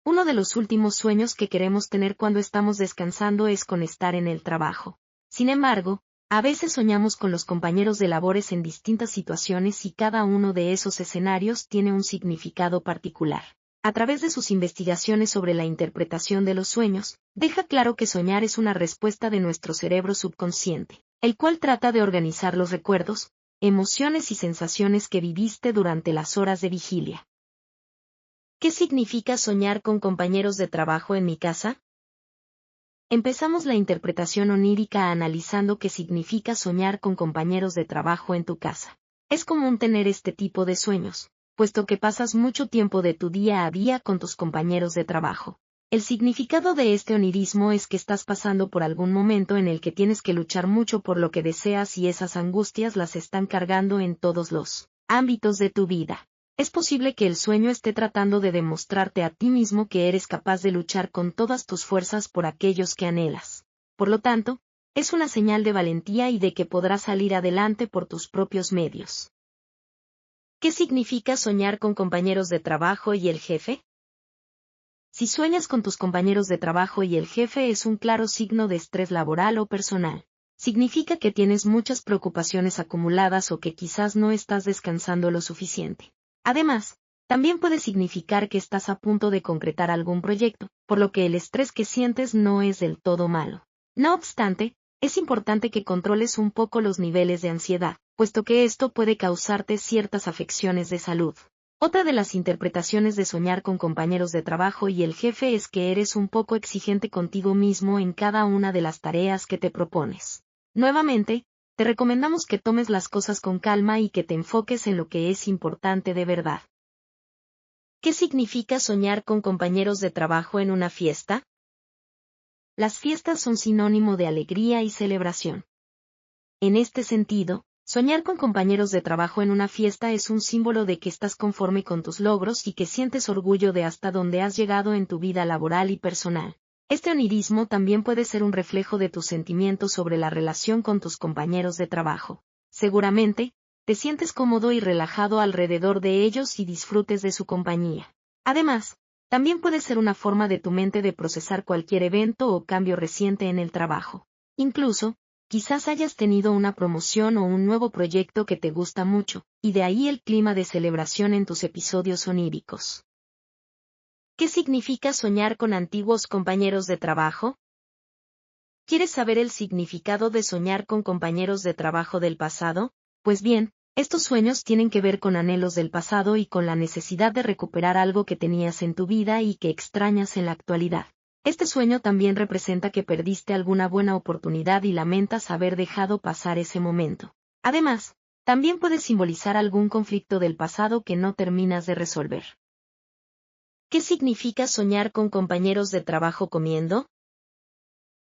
Uno de los últimos sueños que queremos tener cuando estamos descansando es con estar en el trabajo. Sin embargo, a veces soñamos con los compañeros de labores en distintas situaciones y cada uno de esos escenarios tiene un significado particular. A través de sus investigaciones sobre la interpretación de los sueños, deja claro que soñar es una respuesta de nuestro cerebro subconsciente, el cual trata de organizar los recuerdos, emociones y sensaciones que viviste durante las horas de vigilia. ¿Qué significa soñar con compañeros de trabajo en mi casa? Empezamos la interpretación onírica analizando qué significa soñar con compañeros de trabajo en tu casa. Es común tener este tipo de sueños, puesto que pasas mucho tiempo de tu día a día con tus compañeros de trabajo. El significado de este onirismo es que estás pasando por algún momento en el que tienes que luchar mucho por lo que deseas y esas angustias las están cargando en todos los ámbitos de tu vida. Es posible que el sueño esté tratando de demostrarte a ti mismo que eres capaz de luchar con todas tus fuerzas por aquellos que anhelas. Por lo tanto, es una señal de valentía y de que podrás salir adelante por tus propios medios. ¿Qué significa soñar con compañeros de trabajo y el jefe? Si sueñas con tus compañeros de trabajo y el jefe es un claro signo de estrés laboral o personal. Significa que tienes muchas preocupaciones acumuladas o que quizás no estás descansando lo suficiente. Además, también puede significar que estás a punto de concretar algún proyecto, por lo que el estrés que sientes no es del todo malo. No obstante, es importante que controles un poco los niveles de ansiedad, puesto que esto puede causarte ciertas afecciones de salud. Otra de las interpretaciones de soñar con compañeros de trabajo y el jefe es que eres un poco exigente contigo mismo en cada una de las tareas que te propones. Nuevamente, te recomendamos que tomes las cosas con calma y que te enfoques en lo que es importante de verdad. ¿Qué significa soñar con compañeros de trabajo en una fiesta? Las fiestas son sinónimo de alegría y celebración. En este sentido, soñar con compañeros de trabajo en una fiesta es un símbolo de que estás conforme con tus logros y que sientes orgullo de hasta dónde has llegado en tu vida laboral y personal. Este onirismo también puede ser un reflejo de tus sentimientos sobre la relación con tus compañeros de trabajo. Seguramente, te sientes cómodo y relajado alrededor de ellos y disfrutes de su compañía. Además, también puede ser una forma de tu mente de procesar cualquier evento o cambio reciente en el trabajo. Incluso, quizás hayas tenido una promoción o un nuevo proyecto que te gusta mucho, y de ahí el clima de celebración en tus episodios oníricos. ¿Qué significa soñar con antiguos compañeros de trabajo? ¿Quieres saber el significado de soñar con compañeros de trabajo del pasado? Pues bien, estos sueños tienen que ver con anhelos del pasado y con la necesidad de recuperar algo que tenías en tu vida y que extrañas en la actualidad. Este sueño también representa que perdiste alguna buena oportunidad y lamentas haber dejado pasar ese momento. Además, también puede simbolizar algún conflicto del pasado que no terminas de resolver. ¿Qué significa soñar con compañeros de trabajo comiendo?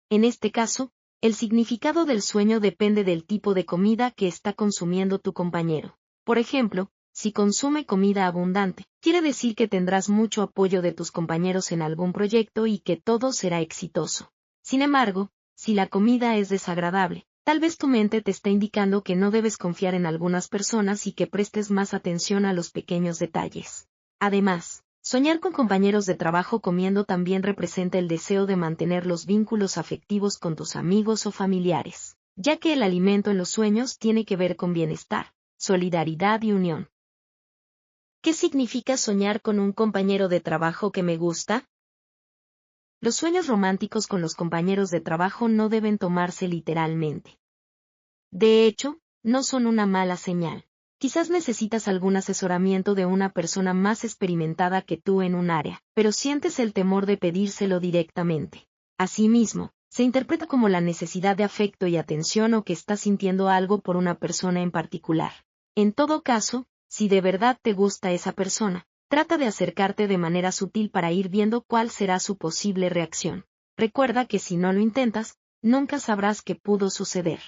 En este caso, el significado del sueño depende del tipo de comida que está consumiendo tu compañero. Por ejemplo, si consume comida abundante, quiere decir que tendrás mucho apoyo de tus compañeros en algún proyecto y que todo será exitoso. Sin embargo, si la comida es desagradable, tal vez tu mente te está indicando que no debes confiar en algunas personas y que prestes más atención a los pequeños detalles. Además, soñar con compañeros de trabajo comiendo también representa el deseo de mantener los vínculos afectivos con tus amigos o familiares, ya que el alimento en los sueños tiene que ver con bienestar, solidaridad y unión. ¿Qué significa soñar con un compañero de trabajo que me gusta? Los sueños románticos con los compañeros de trabajo no deben tomarse literalmente. De hecho, no son una mala señal. Quizás necesitas algún asesoramiento de una persona más experimentada que tú en un área, pero sientes el temor de pedírselo directamente. Asimismo, se interpreta como la necesidad de afecto y atención o que estás sintiendo algo por una persona en particular. En todo caso, si de verdad te gusta esa persona, trata de acercarte de manera sutil para ir viendo cuál será su posible reacción. Recuerda que si no lo intentas, nunca sabrás qué pudo suceder.